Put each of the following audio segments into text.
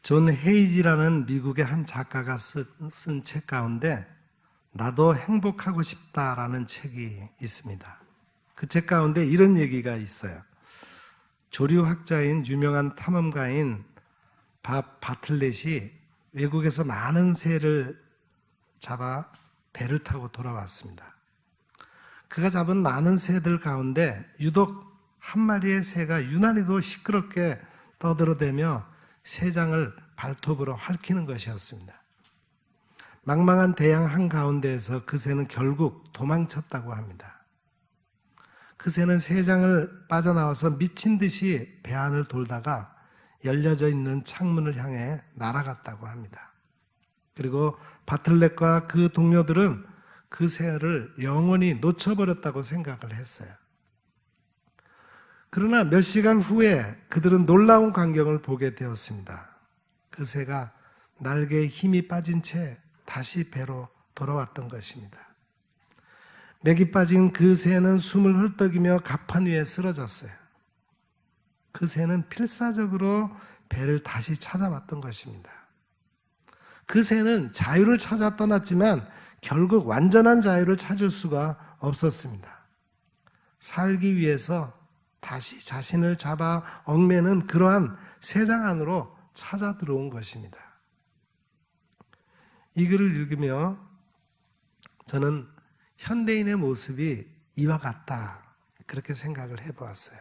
존 헤이지라는 미국의 한 작가가 쓴 책 가운데 나도 행복하고 싶다라는 책이 있습니다. 그 책 가운데 이런 얘기가 있어요. 조류학자인 유명한 탐험가인 밥 바틀렛이 외국에서 많은 새를 잡아 배를 타고 돌아왔습니다. 그가 잡은 많은 새들 가운데 유독 한 마리의 새가 유난히도 시끄럽게 떠들어대며 새장을 발톱으로 핥히는 것이었습니다. 망망한 대양 한가운데에서 그 새는 결국 도망쳤다고 합니다. 그 새는 새장을 빠져나와서 미친 듯이 배 안을 돌다가 열려져 있는 창문을 향해 날아갔다고 합니다. 그리고 바틀렛과 그 동료들은 그 새를 영원히 놓쳐버렸다고 생각을 했어요. 그러나 몇 시간 후에 그들은 놀라운 광경을 보게 되었습니다. 그 새가 날개에 힘이 빠진 채 다시 배로 돌아왔던 것입니다. 맥이 빠진 그 새는 숨을 헐떡이며 갑판 위에 쓰러졌어요. 그 새는 필사적으로 배를 다시 찾아왔던 것입니다. 그 새는 자유를 찾아 떠났지만 결국 완전한 자유를 찾을 수가 없었습니다. 살기 위해서 다시 자신을 잡아 얽매는 그러한 새장 안으로 찾아 들어온 것입니다. 이 글을 읽으며 저는 현대인의 모습이 이와 같다 그렇게 생각을 해보았어요.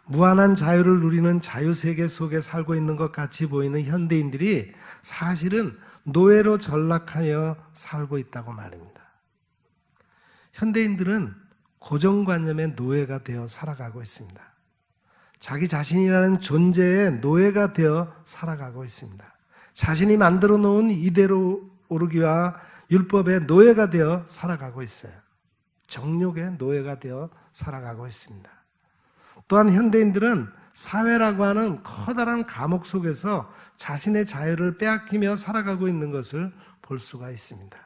무한한 자유를 누리는 자유세계 속에 살고 있는 것 같이 보이는 현대인들이 사실은 노예로 전락하여 살고 있다고 말입니다. 현대인들은 고정관념의 노예가 되어 살아가고 있습니다. 자기 자신이라는 존재의 노예가 되어 살아가고 있습니다. 자신이 만들어 놓은 이대로 오르기와 율법의 노예가 되어 살아가고 있어요. 정욕의 노예가 되어 살아가고 있습니다. 또한 현대인들은 사회라고 하는 커다란 감옥 속에서 자신의 자유를 빼앗기며 살아가고 있는 것을 볼 수가 있습니다.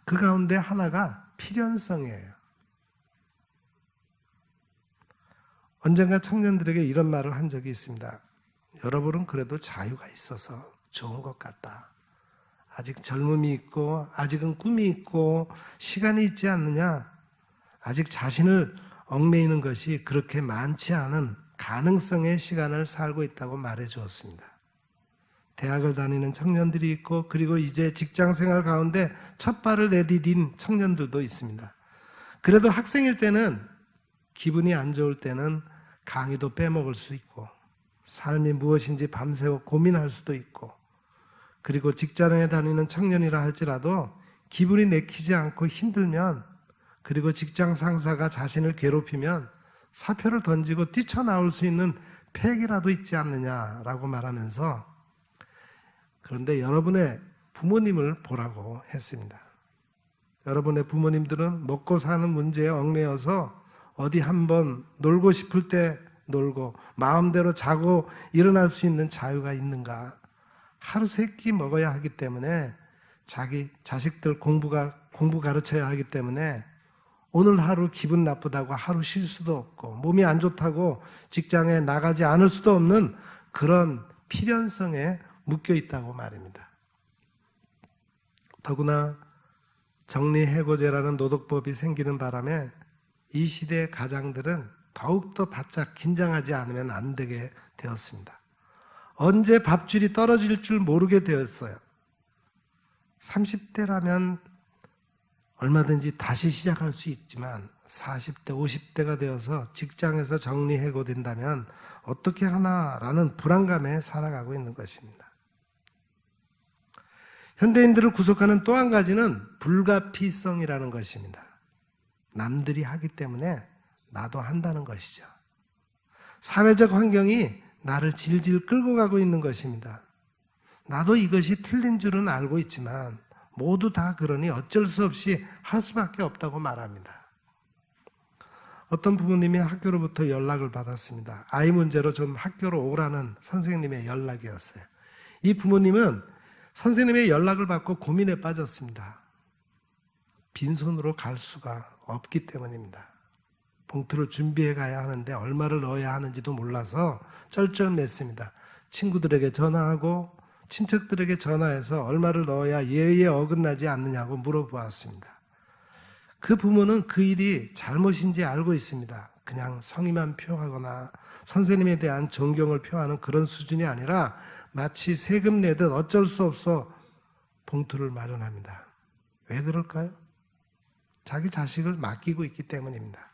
그 가운데 하나가 필연성이에요. 언젠가 청년들에게 이런 말을 한 적이 있습니다. 여러분은 그래도 자유가 있어서 좋은 것 같다. 아직 젊음이 있고 아직은 꿈이 있고 시간이 있지 않느냐. 아직 자신을 얽매이는 것이 그렇게 많지 않은 가능성의 시간을 살고 있다고 말해 주었습니다. 대학을 다니는 청년들이 있고 그리고 이제 직장생활 가운데 첫 발을 내디딘 청년들도 있습니다. 그래도 학생일 때는 기분이 안 좋을 때는 강의도 빼먹을 수 있고 삶이 무엇인지 밤새워 고민할 수도 있고 그리고 직장에 다니는 청년이라 할지라도 기분이 내키지 않고 힘들면 그리고 직장 상사가 자신을 괴롭히면 사표를 던지고 뛰쳐나올 수 있는 패기라도 있지 않느냐라고 말하면서 그런데 여러분의 부모님을 보라고 했습니다. 여러분의 부모님들은 먹고 사는 문제에 얽매여서 어디 한번 놀고 싶을 때 놀고 마음대로 자고 일어날 수 있는 자유가 있는가? 하루 세 끼 먹어야 하기 때문에 자기 자식들 공부 가르쳐야 하기 때문에 오늘 하루 기분 나쁘다고 하루 쉴 수도 없고 몸이 안 좋다고 직장에 나가지 않을 수도 없는 그런 필연성에 묶여 있다고 말입니다. 더구나 정리해고제라는 노동법이 생기는 바람에 이 시대의 가장들은 더욱더 바짝 긴장하지 않으면 안 되게 되었습니다. 언제 밥줄이 떨어질 줄 모르게 되었어요. 30대라면 얼마든지 다시 시작할 수 있지만 40대, 50대가 되어서 직장에서 정리해고된다면 어떻게 하나라는 불안감에 살아가고 있는 것입니다. 현대인들을 구속하는 또 한 가지는 불가피성이라는 것입니다. 남들이 하기 때문에 나도 한다는 것이죠. 사회적 환경이 나를 질질 끌고 가고 있는 것입니다. 나도 이것이 틀린 줄은 알고 있지만 모두 다 그러니 어쩔 수 없이 할 수밖에 없다고 말합니다. 어떤 부모님이 학교로부터 연락을 받았습니다. 아이 문제로 좀 학교로 오라는 선생님의 연락이었어요. 이 부모님은 선생님의 연락을 받고 고민에 빠졌습니다. 빈손으로 갈 수가 없기 때문입니다. 봉투를 준비해 가야 하는데 얼마를 넣어야 하는지도 몰라서 쩔쩔맸습니다. 친구들에게 전화하고 친척들에게 전화해서 얼마를 넣어야 예의에 어긋나지 않느냐고 물어보았습니다. 그 부모는 그 일이 잘못인지 알고 있습니다. 그냥 성의만 표하거나 선생님에 대한 존경을 표하는 그런 수준이 아니라 마치 세금 내듯 어쩔 수 없어 봉투를 마련합니다. 왜 그럴까요? 자기 자식을 맡기고 있기 때문입니다.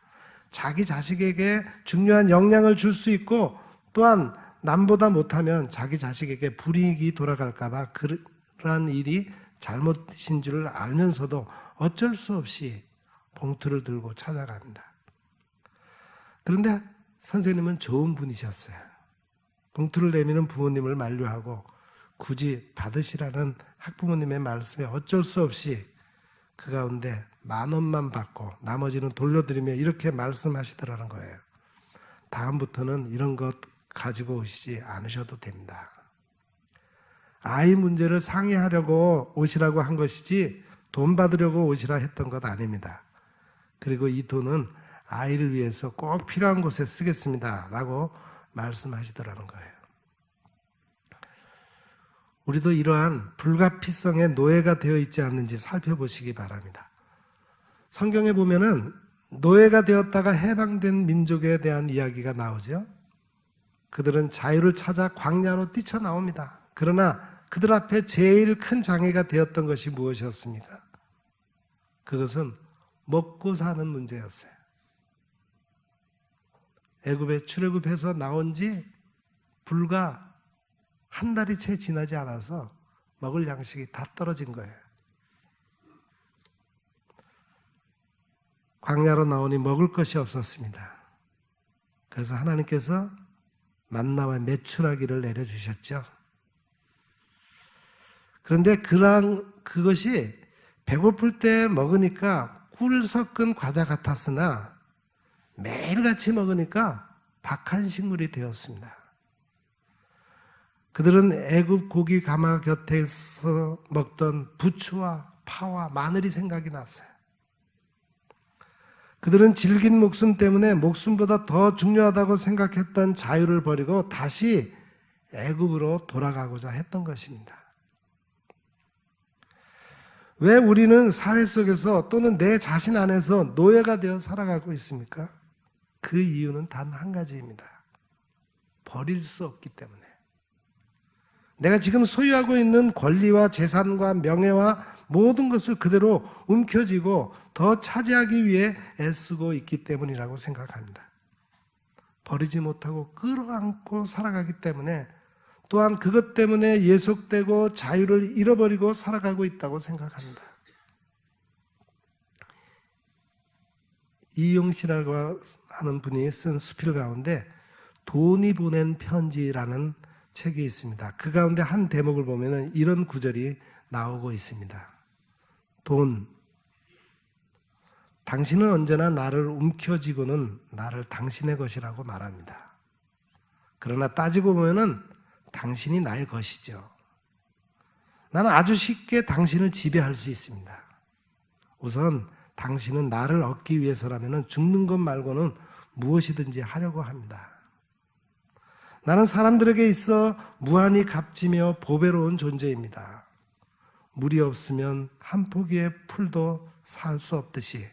자기 자식에게 중요한 영향을 줄 수 있고 또한 남보다 못하면 자기 자식에게 불이익이 돌아갈까 봐 그러한 일이 잘못인 줄 알면서도 어쩔 수 없이 봉투를 들고 찾아갑니다. 그런데 선생님은 좋은 분이셨어요. 봉투를 내미는 부모님을 만류하고 굳이 받으시라는 학부모님의 말씀에 어쩔 수 없이 그 가운데 10,000원만 받고 나머지는 돌려드리며 이렇게 말씀하시더라는 거예요. 다음부터는 이런 것 가지고 오시지 않으셔도 됩니다. 아이 문제를 상의하려고 오시라고 한 것이지 돈 받으려고 오시라 했던 것 아닙니다. 그리고 이 돈은 아이를 위해서 꼭 필요한 곳에 쓰겠습니다 라고 말씀하시더라는 거예요. 우리도 이러한 불가피성의 노예가 되어 있지 않는지 살펴보시기 바랍니다. 성경에 보면은 노예가 되었다가 해방된 민족에 대한 이야기가 나오죠. 그들은 자유를 찾아 광야로 뛰쳐나옵니다. 그러나 그들 앞에 제일 큰 장애가 되었던 것이 무엇이었습니까? 그것은 먹고 사는 문제였어요. 애굽에 출애굽해서 나온 지 불과 한 달이 채 지나지 않아서 먹을 양식이 다 떨어진 거예요. 광야로 나오니 먹을 것이 없었습니다. 그래서 하나님께서 만나와 메추라기를 내려주셨죠. 그런데 그것이 배고플 때 먹으니까 꿀 섞은 과자 같았으나 매일같이 먹으니까 박한 식물이 되었습니다. 그들은 애굽 고기 가마 곁에서 먹던 부추와 파와 마늘이 생각이 났어요. 그들은 질긴 목숨 때문에 목숨보다 더 중요하다고 생각했던 자유를 버리고 다시 애굽으로 돌아가고자 했던 것입니다. 왜 우리는 사회 속에서 또는 내 자신 안에서 노예가 되어 살아가고 있습니까? 그 이유는 단 한 가지입니다. 버릴 수 없기 때문에. 내가 지금 소유하고 있는 권리와 재산과 명예와 모든 것을 그대로 움켜쥐고 더 차지하기 위해 애쓰고 있기 때문이라고 생각합니다. 버리지 못하고 끌어안고 살아가기 때문에 또한 그것 때문에 예속되고 자유를 잃어버리고 살아가고 있다고 생각합니다. 이용시라고 하는 분이 쓴 수필 가운데 돈이 보낸 편지라는 책이 있습니다. 그 가운데 한 대목을 보면 이런 구절이 나오고 있습니다. 돈, 당신은 언제나 나를 움켜쥐고는 나를 당신의 것이라고 말합니다. 그러나 따지고 보면 당신이 나의 것이죠. 나는 아주 쉽게 당신을 지배할 수 있습니다. 우선 당신은 나를 얻기 위해서라면 죽는 것 말고는 무엇이든지 하려고 합니다. 나는 사람들에게 있어 무한히 값지며 보배로운 존재입니다. 물이 없으면 한 포기의 풀도 살 수 없듯이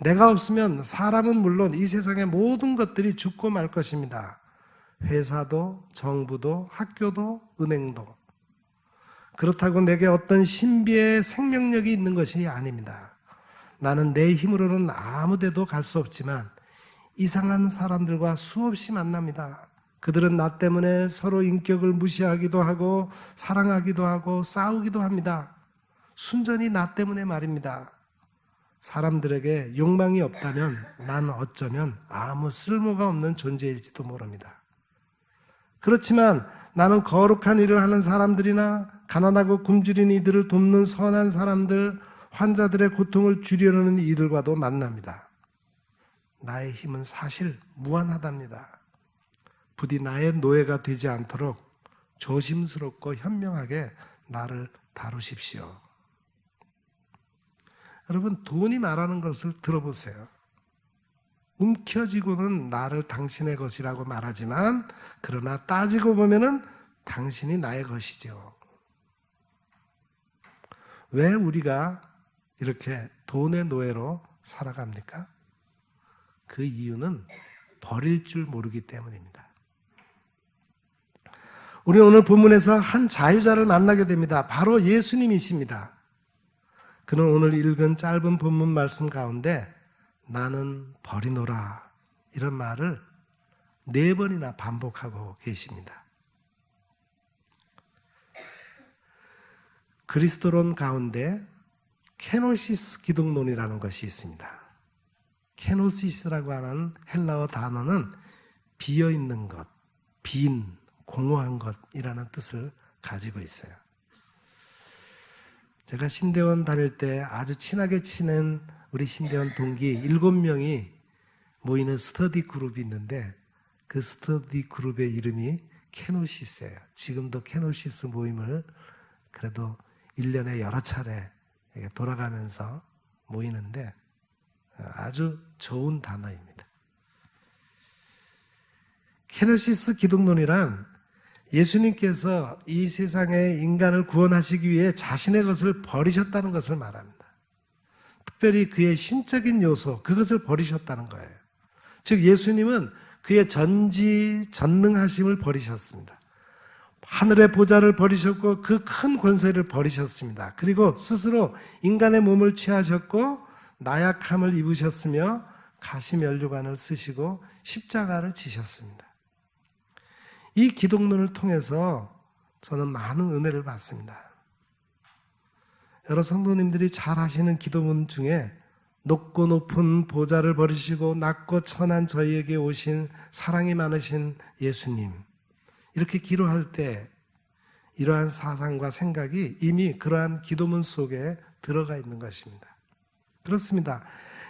내가 없으면 사람은 물론 이 세상의 모든 것들이 죽고 말 것입니다. 회사도, 정부도, 학교도, 은행도. 그렇다고 내게 어떤 신비의 생명력이 있는 것이 아닙니다. 나는 내 힘으로는 아무 데도 갈 수 없지만 이상한 사람들과 수없이 만납니다. 그들은 나 때문에 서로 인격을 무시하기도 하고 사랑하기도 하고 싸우기도 합니다. 순전히 나 때문에 말입니다. 사람들에게 욕망이 없다면 난 어쩌면 아무 쓸모가 없는 존재일지도 모릅니다. 그렇지만 나는 거룩한 일을 하는 사람들이나 가난하고 굶주린 이들을 돕는 선한 사람들, 환자들의 고통을 줄이려는 이들과도 만납니다. 나의 힘은 사실 무한하답니다. 부디 나의 노예가 되지 않도록 조심스럽고 현명하게 나를 다루십시오. 여러분, 돈이 말하는 것을 들어보세요. 움켜쥐고는 나를 당신의 것이라고 말하지만 그러나 따지고 보면은 당신이 나의 것이죠. 왜 우리가 이렇게 돈의 노예로 살아갑니까? 그 이유는 버릴 줄 모르기 때문입니다. 우리 오늘 본문에서 한 자유자를 만나게 됩니다. 바로 예수님이십니다. 그는 오늘 읽은 짧은 본문 말씀 가운데 나는 버리노라 이런 말을 4번이나 반복하고 계십니다. 그리스도론 가운데 케노시스 기독론이라는 것이 있습니다. 케노시스라고 하는 헬라어 단어는 비어있는 것, 빈, 공허한 것이라는 뜻을 가지고 있어요. 제가 신대원 다닐 때 아주 친하게 지낸 우리 신대원 동기 7명이 모이는 스터디 그룹이 있는데 그 스터디 그룹의 이름이 케노시스예요. 지금도 케노시스 모임을 그래도 1년에 여러 차례 돌아가면서 모이는데 아주 좋은 단어입니다. 케노시스 기독론이란 예수님께서 이 세상의 인간을 구원하시기 위해 자신의 것을 버리셨다는 것을 말합니다. 특별히 그의 신적인 요소, 그것을 버리셨다는 거예요. 즉 예수님은 그의 전지전능하심을 버리셨습니다. 하늘의 보좌를 버리셨고 그 큰 권세를 버리셨습니다. 그리고 스스로 인간의 몸을 취하셨고 나약함을 입으셨으며 가시면류관을 쓰시고 십자가를 지셨습니다. 이 기독론을 통해서 저는 많은 은혜를 받습니다. 여러 성도님들이 잘 하시는 기도문 중에 높고 높은 보좌를 버리시고 낮고 천한 저희에게 오신 사랑이 많으신 예수님, 이렇게 기도할 때 이러한 사상과 생각이 이미 그러한 기도문 속에 들어가 있는 것입니다. 그렇습니다.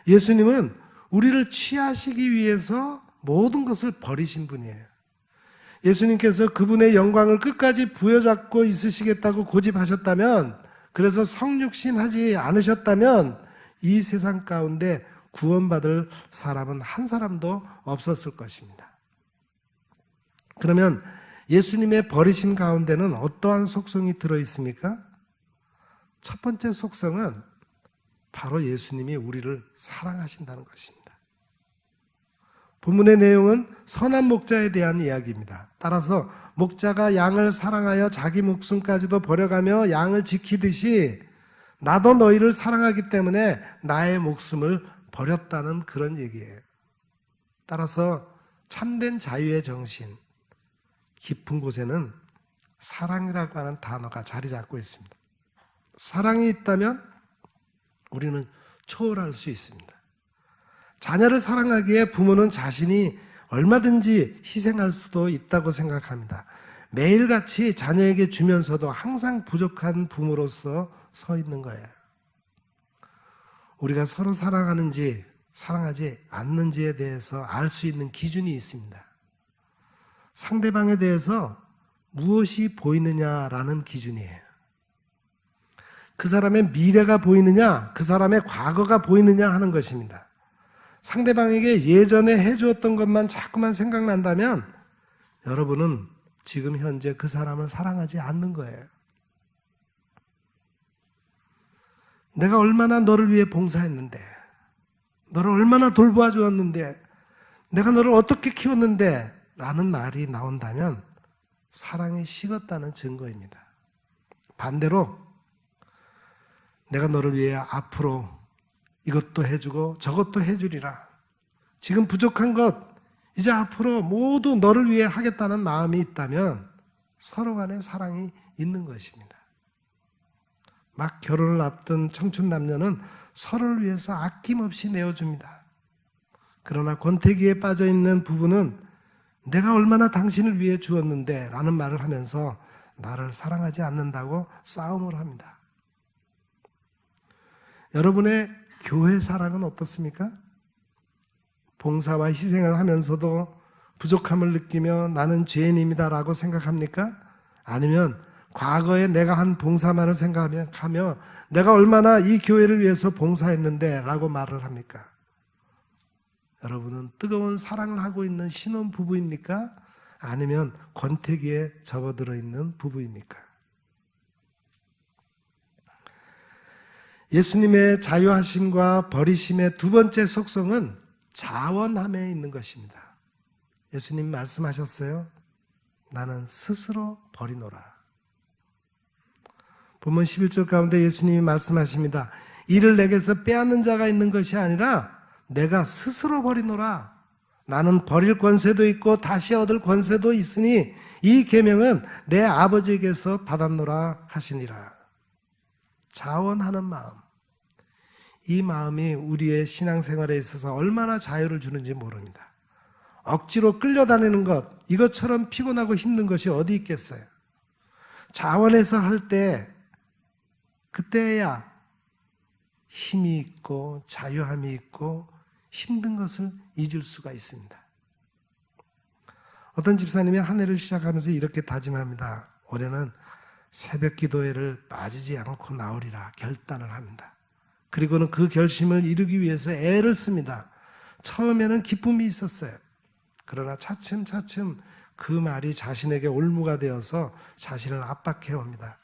예수님은 우리를 취하시기 위해서 모든 것을 버리신 분이에요. 예수님께서 그분의 영광을 끝까지 부여잡고 있으시겠다고 고집하셨다면, 그래서 성육신 하지 않으셨다면 이 세상 가운데 구원받을 사람은 한 사람도 없었을 것입니다. 그러면 예수님의 버리심 가운데는 어떠한 속성이 들어있습니까? 첫 번째 속성은 바로 예수님이 우리를 사랑하신다는 것입니다. 본문의 내용은 선한 목자에 대한 이야기입니다. 따라서 목자가 양을 사랑하여 자기 목숨까지도 버려가며 양을 지키듯이 나도 너희를 사랑하기 때문에 나의 목숨을 버렸다는 그런 얘기예요. 따라서 참된 자유의 정신, 깊은 곳에는 사랑이라고 하는 단어가 자리 잡고 있습니다. 사랑이 있다면 우리는 초월할 수 있습니다. 자녀를 사랑하기에 부모는 자신이 얼마든지 희생할 수도 있다고 생각합니다. 매일같이 자녀에게 주면서도 항상 부족한 부모로서 서 있는 거예요. 우리가 서로 사랑하는지 사랑하지 않는지에 대해서 알 수 있는 기준이 있습니다. 상대방에 대해서 무엇이 보이느냐라는 기준이에요. 그 사람의 미래가 보이느냐, 그 사람의 과거가 보이느냐 하는 것입니다. 상대방에게 예전에 해주었던 것만 자꾸만 생각난다면 여러분은 지금 현재 그 사람을 사랑하지 않는 거예요. 내가 얼마나 너를 위해 봉사했는데, 너를 얼마나 돌보아 주었는데, 내가 너를 어떻게 키웠는데 라는 말이 나온다면 사랑이 식었다는 증거입니다. 반대로 내가 너를 위해 앞으로 이것도 해주고 저것도 해주리라, 지금 부족한 것 이제 앞으로 모두 너를 위해 하겠다는 마음이 있다면 서로 간에 사랑이 있는 것입니다. 막 결혼을 앞둔 청춘 남녀는 서로를 위해서 아낌없이 내어줍니다. 그러나 권태기에 빠져있는 부부는 내가 얼마나 당신을 위해 주었는데 라는 말을 하면서 나를 사랑하지 않는다고 싸움을 합니다. 여러분의 교회 사랑은 어떻습니까? 봉사와 희생을 하면서도 부족함을 느끼며 나는 죄인입니다 라고 생각합니까? 아니면 과거에 내가 한 봉사만을 생각하며 내가 얼마나 이 교회를 위해서 봉사했는데 라고 말을 합니까? 여러분은 뜨거운 사랑을 하고 있는 신혼 부부입니까? 아니면 권태기에 접어들어 있는 부부입니까? 예수님의 자유하심과 버리심의 두 번째 속성은 자원함에 있는 것입니다. 예수님 말씀하셨어요. 나는 스스로 버리노라. 본문 11절 가운데 예수님이 말씀하십니다. 이를 내게서 빼앗는 자가 있는 것이 아니라 내가 스스로 버리노라. 나는 버릴 권세도 있고 다시 얻을 권세도 있으니 이 계명은 내 아버지에게서 받았노라 하시니라. 자원하는 마음. 이 마음이 우리의 신앙생활에 있어서 얼마나 자유를 주는지 모릅니다. 억지로 끌려다니는 것, 이것처럼 피곤하고 힘든 것이 어디 있겠어요? 자원해서 할 때, 그때야 힘이 있고 자유함이 있고 힘든 것을 잊을 수가 있습니다. 어떤 집사님이 한 해를 시작하면서 이렇게 다짐합니다. 올해는 새벽 기도회를 빠지지 않고 나오리라 결단을 합니다. 그리고는 그 결심을 이루기 위해서 애를 씁니다. 처음에는 기쁨이 있었어요. 그러나 차츰차츰 그 말이 자신에게 올무가 되어서 자신을 압박해 옵니다.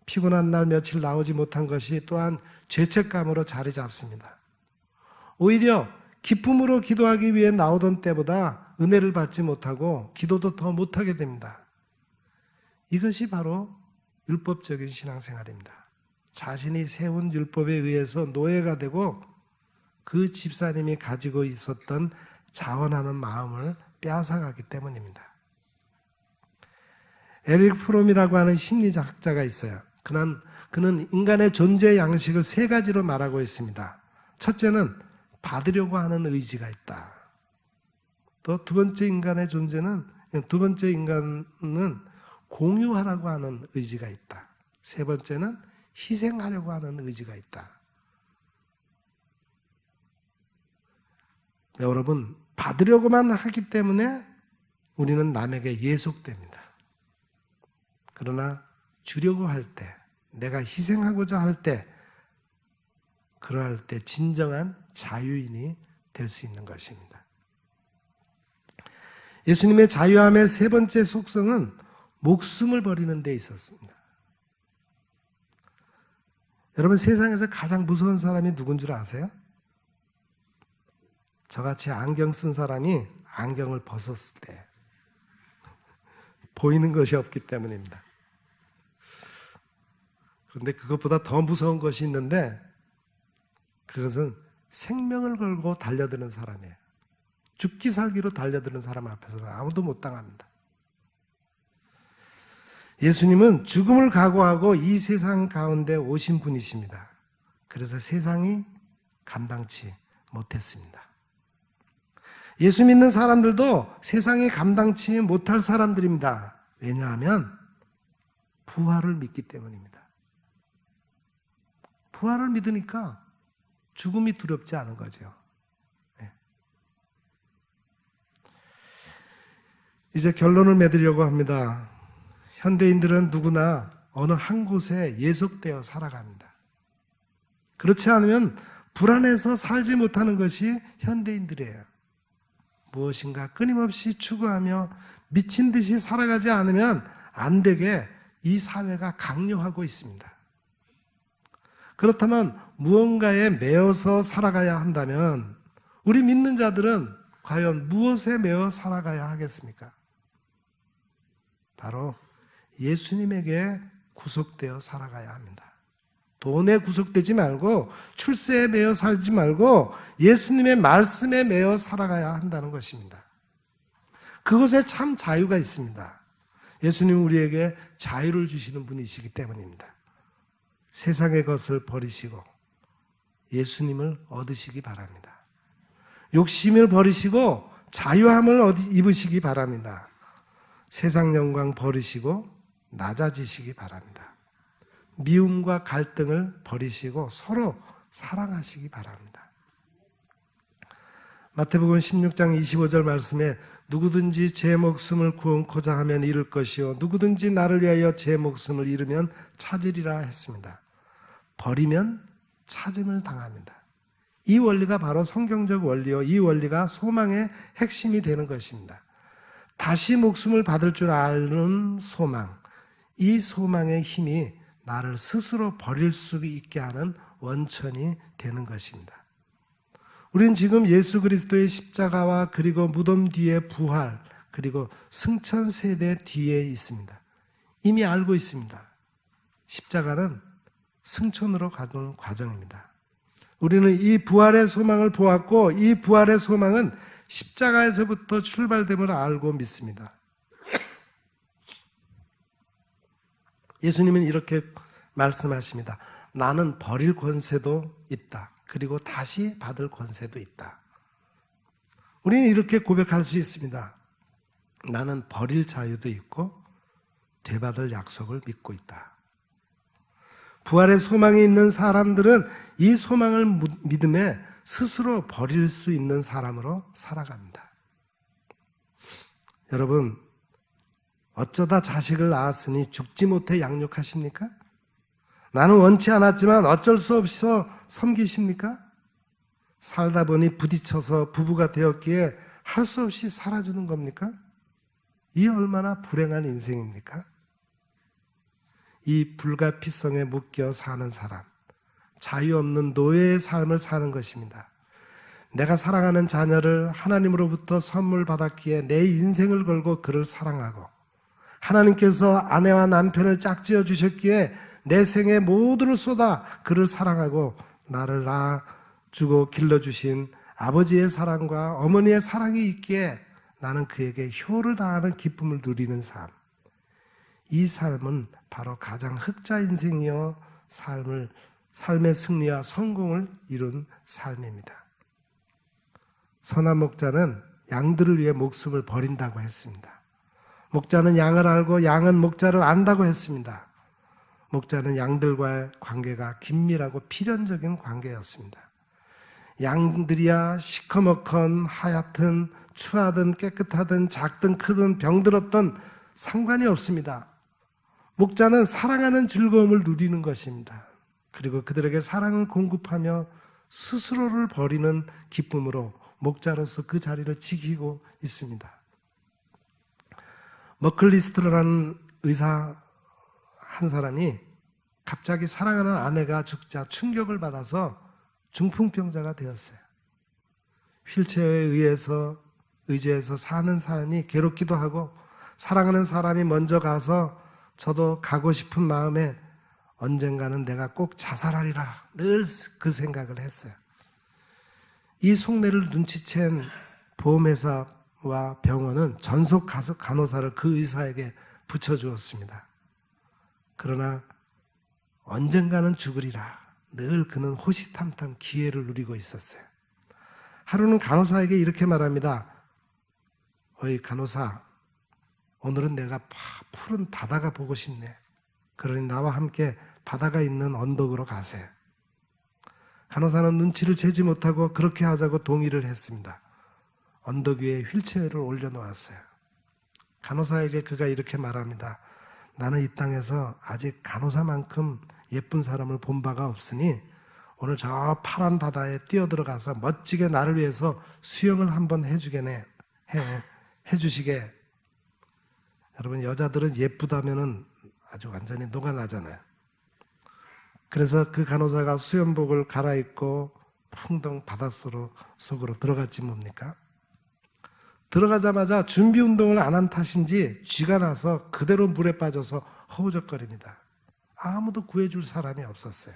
피곤한 날 며칠 나오지 못한 것이 또한 죄책감으로 자리 잡습니다. 오히려 기쁨으로 기도하기 위해 나오던 때보다 은혜를 받지 못하고 기도도 더 못하게 됩니다. 이것이 바로 율법적인 신앙생활입니다. 자신이 세운 율법에 의해서 노예가 되고 그 집사님이 가지고 있었던 자원하는 마음을 빼앗아가기 때문입니다. 에릭 프롬이라고 하는 심리학자가 있어요. 그는 인간의 존재 양식을 세 가지로 말하고 있습니다. 첫째는 받으려고 하는 의지가 있다. 또 두 번째 인간의 두 번째 인간은 공유하라고 하는 의지가 있다. 세 번째는 희생하려고 하는 의지가 있다. 여러분, 받으려고만 하기 때문에 우리는 남에게 예속됩니다. 그러나 주려고 할 때, 내가 희생하고자 할 때, 그러할 때 진정한 자유인이 될 수 있는 것입니다. 예수님의 자유함의 세 번째 속성은 목숨을 버리는 데 있었습니다. 여러분, 세상에서 가장 무서운 사람이 누군 줄 아세요? 저같이 안경 쓴 사람이 안경을 벗었을 때 보이는 것이 없기 때문입니다. 그런데 그것보다 더 무서운 것이 있는데 그것은 생명을 걸고 달려드는 사람이에요. 죽기 살기로 달려드는 사람 앞에서는 아무도 못 당합니다. 예수님은 죽음을 각오하고 이 세상 가운데 오신 분이십니다. 그래서 세상이 감당치 못했습니다. 예수 믿는 사람들도 세상이 감당치 못할 사람들입니다. 왜냐하면 부활을 믿기 때문입니다. 부활을 믿으니까 죽음이 두렵지 않은 거죠. 네. 이제 결론을 맺으려고 합니다. 현대인들은 누구나 어느 한 곳에 예속되어 살아갑니다. 그렇지 않으면 불안해서 살지 못하는 것이 현대인들이에요. 무엇인가 끊임없이 추구하며 미친 듯이 살아가지 않으면 안 되게 이 사회가 강요하고 있습니다. 그렇다면 무언가에 매여서 살아가야 한다면 우리 믿는 자들은 과연 무엇에 매여 살아가야 하겠습니까? 바로 예수님에게 구속되어 살아가야 합니다. 돈에 구속되지 말고 출세에 매여 살지 말고 예수님의 말씀에 매여 살아가야 한다는 것입니다. 그것에 참 자유가 있습니다. 예수님은 우리에게 자유를 주시는 분이시기 때문입니다. 세상의 것을 버리시고 예수님을 얻으시기 바랍니다. 욕심을 버리시고 자유함을 입으시기 바랍니다. 세상 영광 버리시고 낮아지시기 바랍니다. 미움과 갈등을 버리시고 서로 사랑하시기 바랍니다. 마태복음 16장 25절 말씀에 누구든지 제 목숨을 구원코자 하면 잃을 것이요 누구든지 나를 위하여 제 목숨을 잃으면 찾으리라 했습니다. 버리면 찾음을 당합니다. 이 원리가 바로 성경적 원리요, 이 원리가 소망의 핵심이 되는 것입니다. 다시 목숨을 받을 줄 아는 소망, 이 소망의 힘이 나를 스스로 버릴 수 있게 하는 원천이 되는 것입니다. 우리는 지금 예수 그리스도의 십자가와 그리고 무덤 뒤에 부활, 그리고 승천 세대 뒤에 있습니다. 이미 알고 있습니다. 십자가는 승천으로 가는 과정입니다. 우리는 이 부활의 소망을 보았고 이 부활의 소망은 십자가에서부터 출발됨을 알고 믿습니다. 예수님은 이렇게 말씀하십니다. 나는 버릴 권세도 있다. 그리고 다시 받을 권세도 있다. 우리는 이렇게 고백할 수 있습니다. 나는 버릴 자유도 있고 되받을 약속을 믿고 있다. 부활의 소망이 있는 사람들은 이 소망을 믿음에 스스로 버릴 수 있는 사람으로 살아갑니다. 여러분, 어쩌다 자식을 낳았으니 죽지 못해 양육하십니까? 나는 원치 않았지만 어쩔 수 없어 섬기십니까? 살다 보니 부딪혀서 부부가 되었기에 할 수 없이 살아주는 겁니까? 이 얼마나 불행한 인생입니까? 이 불가피성에 묶여 사는 사람, 자유 없는 노예의 삶을 사는 것입니다. 내가 사랑하는 자녀를 하나님으로부터 선물 받았기에 내 인생을 걸고 그를 사랑하고, 하나님께서 아내와 남편을 짝지어 주셨기에 내 생의 모두를 쏟아 그를 사랑하고, 나를 낳아주고 길러주신 아버지의 사랑과 어머니의 사랑이 있기에 나는 그에게 효를 다하는 기쁨을 누리는 삶. 이 삶은 바로 가장 흑자 인생이요 삶의 승리와 성공을 이룬 삶입니다. 선한 목자는 양들을 위해 목숨을 버린다고 했습니다. 목자는 양을 알고 양은 목자를 안다고 했습니다. 목자는 양들과의 관계가 긴밀하고 필연적인 관계였습니다. 양들이야 시커멓건 하얗든 추하든 깨끗하든 작든 크든 병들었든 상관이 없습니다. 목자는 사랑하는 즐거움을 누리는 것입니다. 그리고 그들에게 사랑을 공급하며 스스로를 버리는 기쁨으로 목자로서 그 자리를 지키고 있습니다. 머클리스트라는 의사 한 사람이 갑자기 사랑하는 아내가 죽자 충격을 받아서 중풍병자가 되었어요. 휠체어에 의지해서 사는 삶이 괴롭기도 하고, 사랑하는 사람이 먼저 가서 저도 가고 싶은 마음에 언젠가는 내가 꼭 자살하리라 늘 그 생각을 했어요. 이 속내를 눈치챈 보험회사와 병원은 전속 간호사를 그 의사에게 붙여주었습니다. 그러나 언젠가는 죽으리라 늘 그는 호시탐탐 기회를 누리고 있었어요. 하루는 간호사에게 이렇게 말합니다. 어이 간호사, 오늘은 내가 푸른 바다가 보고 싶네. 그러니 나와 함께 바다가 있는 언덕으로 가세요. 간호사는 눈치를 채지 못하고 그렇게 하자고 동의를 했습니다. 언덕 위에 휠체어를 올려놓았어요. 간호사에게 그가 이렇게 말합니다. 나는 이 땅에서 아직 간호사만큼 예쁜 사람을 본 바가 없으니 오늘 저 파란 바다에 뛰어들어가서 멋지게 나를 위해서 수영을 한번 해주시게. 여러분, 여자들은 예쁘다면은 아주 완전히 녹아나잖아요. 그래서 그 간호사가 수영복을 갈아입고 풍덩 바닷속으로 들어갔지 뭡니까? 들어가자마자 준비 운동을 안 한 탓인지 쥐가 나서 그대로 물에 빠져서 허우적거립니다. 아무도 구해줄 사람이 없었어요.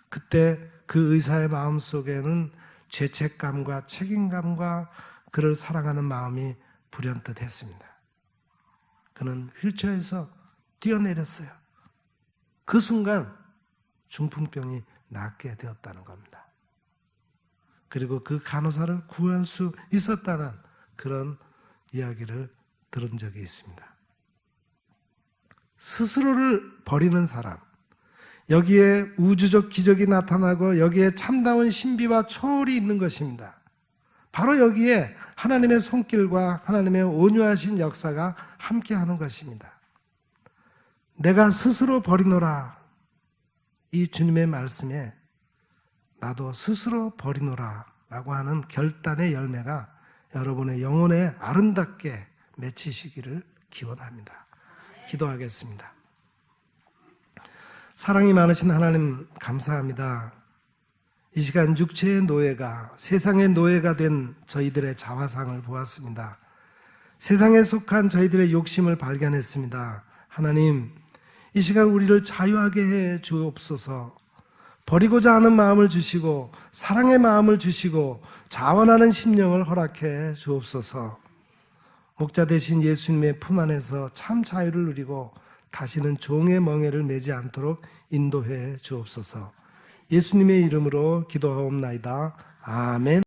그때 그 의사의 마음속에는 죄책감과 책임감과 그를 사랑하는 마음이 불현듯 했습니다. 그는 휠체어에서 뛰어내렸어요. 그 순간 중풍병이 낫게 되었다는 겁니다. 그리고 그 간호사를 구할 수 있었다는 그런 이야기를 들은 적이 있습니다. 스스로를 버리는 사람, 여기에 우주적 기적이 나타나고 여기에 참다운 신비와 초월이 있는 것입니다. 바로 여기에 하나님의 손길과 하나님의 온유하신 역사가 함께하는 것입니다. 내가 스스로 버리노라, 이 주님의 말씀에 나도 스스로 버리노라 라고 하는 결단의 열매가 여러분의 영혼에 아름답게 맺히시기를 기원합니다. 기도하겠습니다. 사랑이 많으신 하나님 감사합니다. 이 시간 육체의 노예가 세상의 노예가 된 저희들의 자화상을 보았습니다. 세상에 속한 저희들의 욕심을 발견했습니다. 하나님, 이 시간 우리를 자유하게 해 주옵소서. 버리고자 하는 마음을 주시고 사랑의 마음을 주시고 자원하는 심령을 허락해 주옵소서. 목자 되신 예수님의 품 안에서 참 자유를 누리고 다시는 종의 멍에를 매지 않도록 인도해 주옵소서. 예수님의 이름으로 기도하옵나이다. 아멘.